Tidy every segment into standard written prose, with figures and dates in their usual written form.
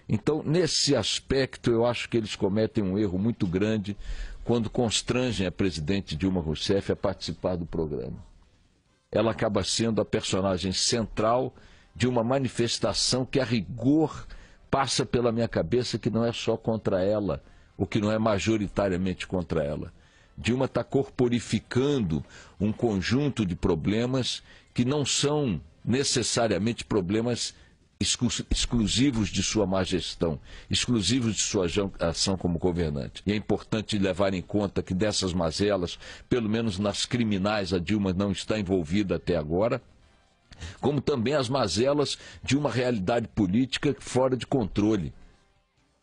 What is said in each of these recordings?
Então, nesse aspecto, eu acho que eles cometem um erro muito grande quando constrangem a presidente Dilma Rousseff a participar do programa. Ela acaba sendo a personagem central de uma manifestação que, a rigor, passa pela minha cabeça que não é só contra ela, ou que não é majoritariamente contra ela. Dilma está corporificando um conjunto de problemas que não são necessariamente problemas exclusivos de sua má gestão, exclusivos de sua ação como governante. E é importante levar em conta que dessas mazelas, pelo menos nas criminais, a Dilma não está envolvida até agora, como também as mazelas de uma realidade política fora de controle.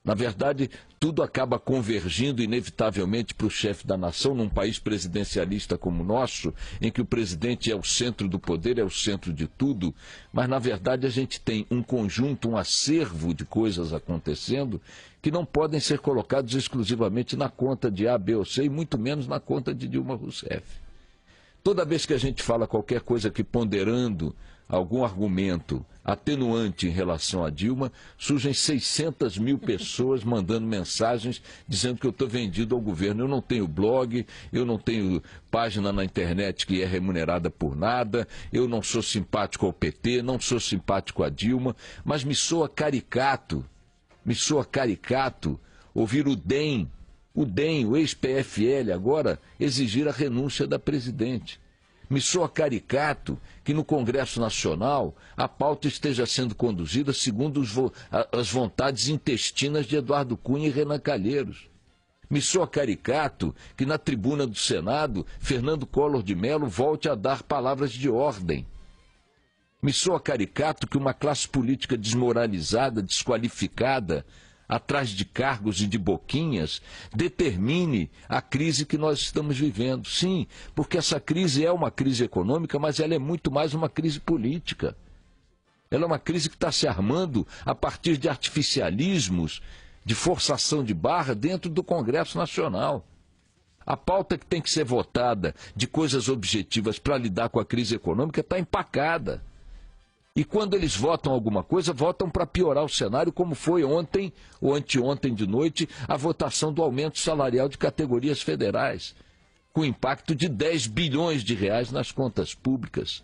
Na verdade, tudo acaba convergindo inevitavelmente para o chefe da nação, num país presidencialista como o nosso, em que o presidente é o centro do poder, é o centro de tudo, mas na verdade a gente tem um conjunto, um acervo de coisas acontecendo que não podem ser colocados exclusivamente na conta de A, B ou C, e muito menos na conta de Dilma Rousseff. Toda vez que a gente fala qualquer coisa que ponderando algum argumento atenuante em relação a Dilma, surgem 600 mil pessoas mandando mensagens dizendo que eu estou vendido ao governo. Eu não tenho blog, eu não tenho página na internet que é remunerada por nada, eu não sou simpático ao PT, não sou simpático a Dilma, mas me soa caricato ouvir o DEM, o ex-PFL agora, exigir a renúncia da presidente. Me soa caricato que no Congresso Nacional a pauta esteja sendo conduzida segundo as vontades intestinas de Eduardo Cunha e Renan Calheiros. Me soa caricato que na tribuna do Senado Fernando Collor de Mello volte a dar palavras de ordem. Me soa caricato que uma classe política desmoralizada, desqualificada, atrás de cargos e de boquinhas, determine a crise que nós estamos vivendo. Sim, porque essa crise é uma crise econômica, mas ela é muito mais uma crise política. Ela é uma crise que está se armando a partir de artificialismos, de forçação de barra dentro do Congresso Nacional. A pauta que tem que ser votada de coisas objetivas para lidar com a crise econômica está empacada. E quando eles votam alguma coisa, votam para piorar o cenário, como foi ontem ou anteontem de noite, a votação do aumento salarial de categorias federais, com impacto de 10 bilhões de reais nas contas públicas.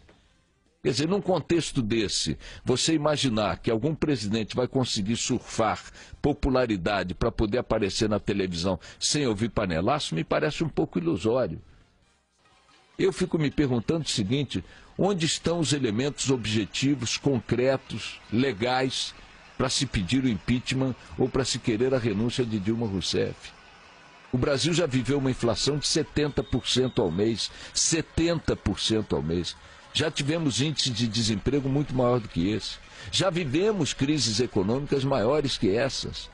Quer dizer, num contexto desse, você imaginar que algum presidente vai conseguir surfar popularidade para poder aparecer na televisão sem ouvir panelaço, me parece um pouco ilusório. Eu fico me perguntando o seguinte: onde estão os elementos objetivos, concretos, legais, para se pedir o impeachment ou para se querer a renúncia de Dilma Rousseff? O Brasil já viveu uma inflação de 70% ao mês, 70% ao mês. Já tivemos índice de desemprego muito maior do que esse. Já vivemos crises econômicas maiores que essas.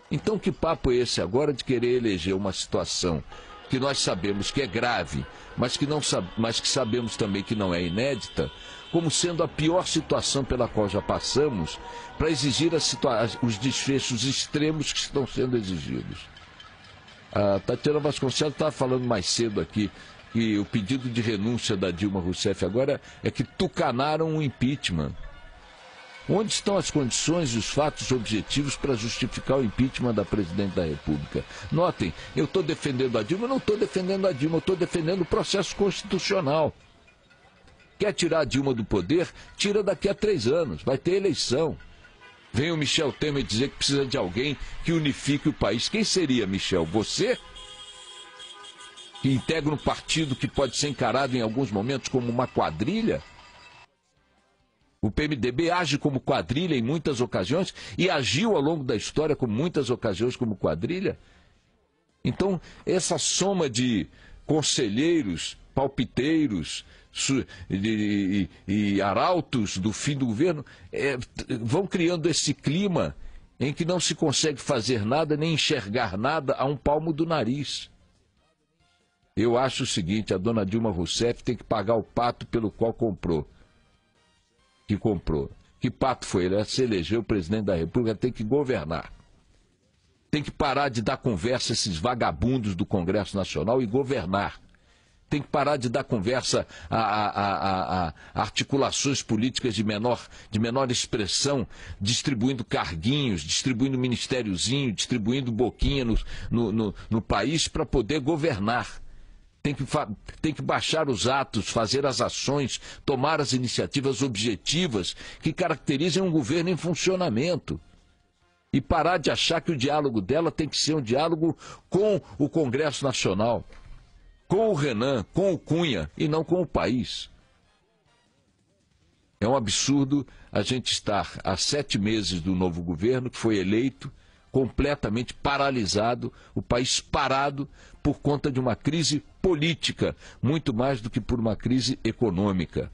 Então que papo é esse agora de querer eleger uma situação que nós sabemos que é grave, mas que sabemos também que não é inédita, como sendo a pior situação pela qual já passamos, para exigir os desfechos extremos que estão sendo exigidos. A Tatiana Vasconcelos estava falando mais cedo aqui que o pedido de renúncia da Dilma Rousseff agora é que tucanaram o impeachment. Onde estão as condições e os fatos objetivos para justificar o impeachment da presidente da República? Notem, eu estou defendendo a Dilma, eu não estou defendendo a Dilma, eu estou defendendo o processo constitucional. Quer tirar a Dilma do poder? Tira daqui a 3 anos, vai ter eleição. Vem o Michel Temer dizer que precisa de alguém que unifique o país. Quem seria, Michel? Você? Que integra um partido que pode ser encarado em alguns momentos como uma quadrilha? O PMDB age como quadrilha em muitas ocasiões e agiu ao longo da história com muitas ocasiões como quadrilha. Então, essa soma de conselheiros, palpiteiros e arautos do fim do governo vão criando esse clima em que não se consegue fazer nada nem enxergar nada a um palmo do nariz. Eu acho o seguinte: a dona Dilma Rousseff tem que pagar o pato pelo qual comprou. Que pato foi? Ela se elegeu presidente da República, tem que governar. Tem que parar de dar conversa a esses vagabundos do Congresso Nacional e governar. Tem que parar de dar conversa a articulações políticas de menor expressão, distribuindo carguinhos, distribuindo ministériozinho, distribuindo boquinha no país para poder governar. Tem que baixar os atos, fazer as ações, tomar as iniciativas objetivas que caracterizem um governo em funcionamento. E parar de achar que o diálogo dela tem que ser um diálogo com o Congresso Nacional, com o Renan, com o Cunha e não com o país. É um absurdo a gente estar há 7 meses do novo governo, que foi eleito, completamente paralisado, o país parado por conta de uma crise política, muito mais do que por uma crise econômica.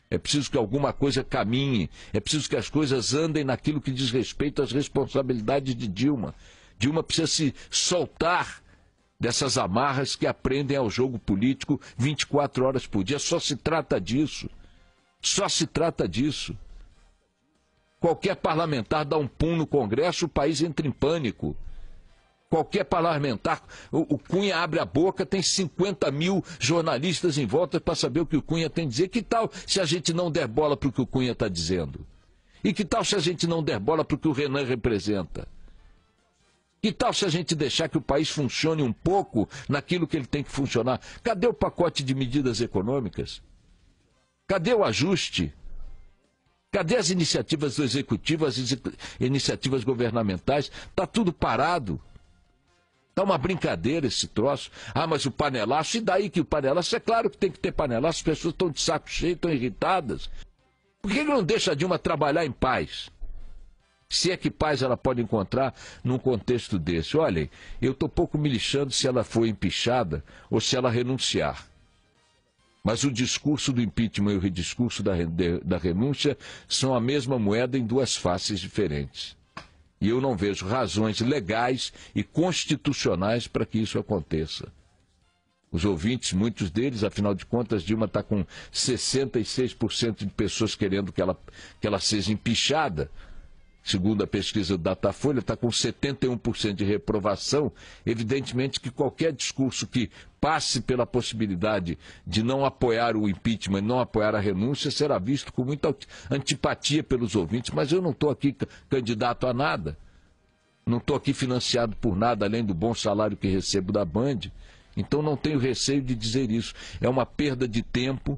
É preciso que alguma coisa caminhe, é preciso que as coisas andem naquilo que diz respeito às responsabilidades de Dilma. Dilma precisa se soltar dessas amarras que aprendem ao jogo político 24 horas por dia. Só se trata disso. Só se trata disso. Qualquer parlamentar dá um pum no Congresso, o país entra em pânico. Qualquer parlamentar, o Cunha abre a boca, tem 50 mil jornalistas em volta para saber o que o Cunha tem a dizer. Que tal se a gente não der bola para o que o Cunha está dizendo? E que tal se a gente não der bola para o que o Renan representa? Que tal se a gente deixar que o país funcione um pouco naquilo que ele tem que funcionar? Cadê o pacote de medidas econômicas? Cadê o ajuste? Cadê as iniciativas do Executivo, as iniciativas governamentais? Está tudo parado. Está uma brincadeira esse troço. Ah, mas o panelaço, e daí que o panelaço? É claro que tem que ter panelaço, as pessoas estão de saco cheio, estão irritadas. Por que não deixa a Dilma trabalhar em paz? Se é que paz ela pode encontrar num contexto desse. Olhem, eu estou pouco me lixando se ela for empichada ou se ela renunciar. Mas o discurso do impeachment e o discurso da renúncia são a mesma moeda em duas faces diferentes. E eu não vejo razões legais e constitucionais para que isso aconteça. Os ouvintes, muitos deles, afinal de contas, Dilma está com 66% de pessoas querendo que ela seja empichada. Segundo a pesquisa do Datafolha, está com 71% de reprovação. Evidentemente que qualquer discurso que passe pela possibilidade de não apoiar o impeachment, não apoiar a renúncia, será visto com muita antipatia pelos ouvintes. Mas eu não estou aqui candidato a nada. Não estou aqui financiado por nada, além do bom salário que recebo da Band. Então não tenho receio de dizer isso. É uma perda de tempo,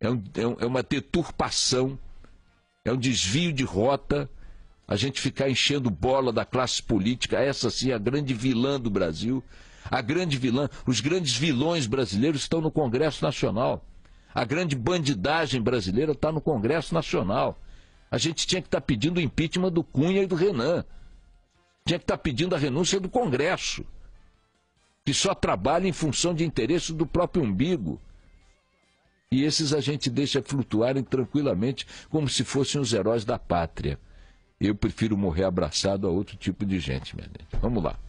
é uma deturpação, é um desvio de rota. A gente ficar enchendo bola da classe política, essa sim é a grande vilã do Brasil. A grande vilã, os grandes vilões brasileiros estão no Congresso Nacional. A grande bandidagem brasileira está no Congresso Nacional. A gente tinha que estar pedindo o impeachment do Cunha e do Renan. Tinha que estar pedindo a renúncia do Congresso, que só trabalha em função de interesses do próprio umbigo. E esses a gente deixa flutuarem tranquilamente como se fossem os heróis da pátria. Eu prefiro morrer abraçado a outro tipo de gente, minha gente. Vamos lá.